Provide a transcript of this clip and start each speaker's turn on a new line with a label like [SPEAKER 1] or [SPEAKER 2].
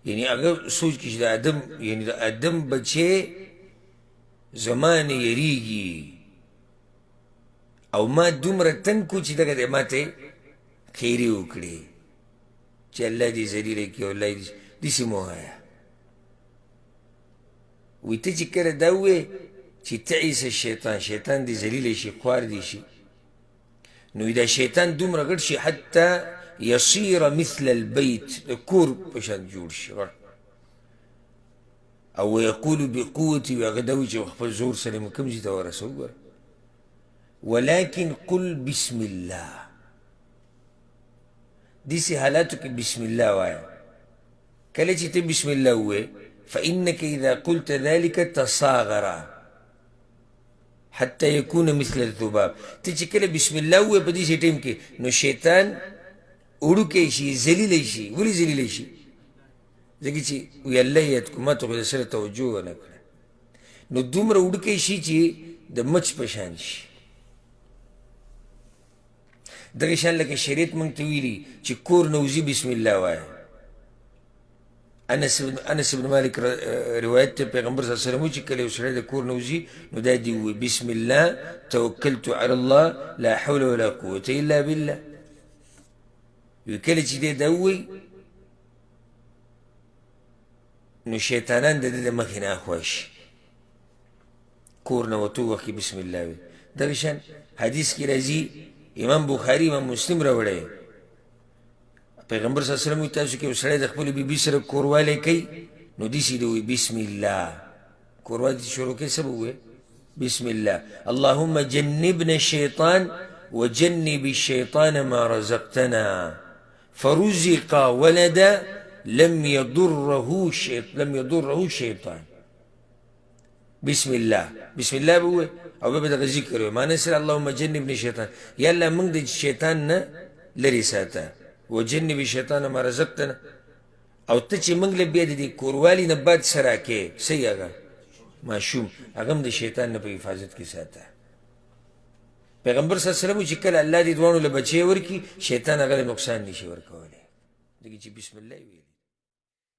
[SPEAKER 1] یعنی اگر سوچ کړي چې د ادم یعنی د ادم بچی زما نه یریږي او ما دومره تنګ کو چې دغه دی ما ته خیرې وکړې چې الله دې ذلیله کړي او الله داسې مه وایه وایي ته چې کله دا ووایې چې تعیس الشیطان شیطان دې ذلیله شي خوار دې شي نو دا شیطان دومره غټ شي حتی یصیر مثل البیت د کور په شان جوړ شي غټ او ویقول بقوتي هغه دا وایي چې خپل زور سره مو کوم ځای ته ورسوو ګوره ولكن قل بسم الله داسې حالاتو کې بسم الله وایه کله چې ته بسم الله ووایې فإنك إذا قلت ذلك تصاغر حتى يكون مثل الذباب ته چې کله بسم الله ووایې په داسې ټایم کې نو شیطان وړوکی شي ذلیلی شي ولې ذلیلی شي ځکه چې وی الله یاد کو ما ته خو د سره توجه ونه کړه نو دومره وړوکی شي چې د مچ په شان شي دغه شان لکه شریعت موږ ته ویلي چې کور نه وځي بسم الله وایه انس بن مالک روایت ته پیغمبر صلی الله علیه وسلم چې کله یو سړی د کور نه وځي نو دا دې ووایي بسم الله توکلت علی الله لا حول ولا قوة الا بالله وی کله چې دی دا ووایي نو شیطانان د ده د مخې نه اخوا شي کور نه وتو وخت کې بسم الله وي دغه شان حدیث کې راځي امام بخاري امام مسلم راوړی پیغمبر صلی الله علیه وسلم وایي تاسو کې یو سړی د خپلې بیبي سره کوروالی کوي نو داسې دې وایي بسم الله کوروالی شروع کوي څه به ووایي بسم الله اللهم جنبنا الشیطان وجنب الشیطان ما رزقتنا فرزق ولدا لم يضره شیطان بسم الله بسم الله به ووایي او بیا به دغه ذکر وایي معنی سره اللهم جنبنا الشیطان یا الله موږ د شیطان نه لرې ساته وجنب الشیطان ما رزقتنا او ته چې موږ له بیا د دې کوروالي نه بد څه راکې صحیح هغه ماشوم هغه هم د شیطان نه په حفاظت کې ساته پیغمبر صلی الله علیه وسلم چې کله الله دې دواړو له بچی ورکړي شیطان هغه له نقصان نشي ورکولی دغه چې بسم الله ویلي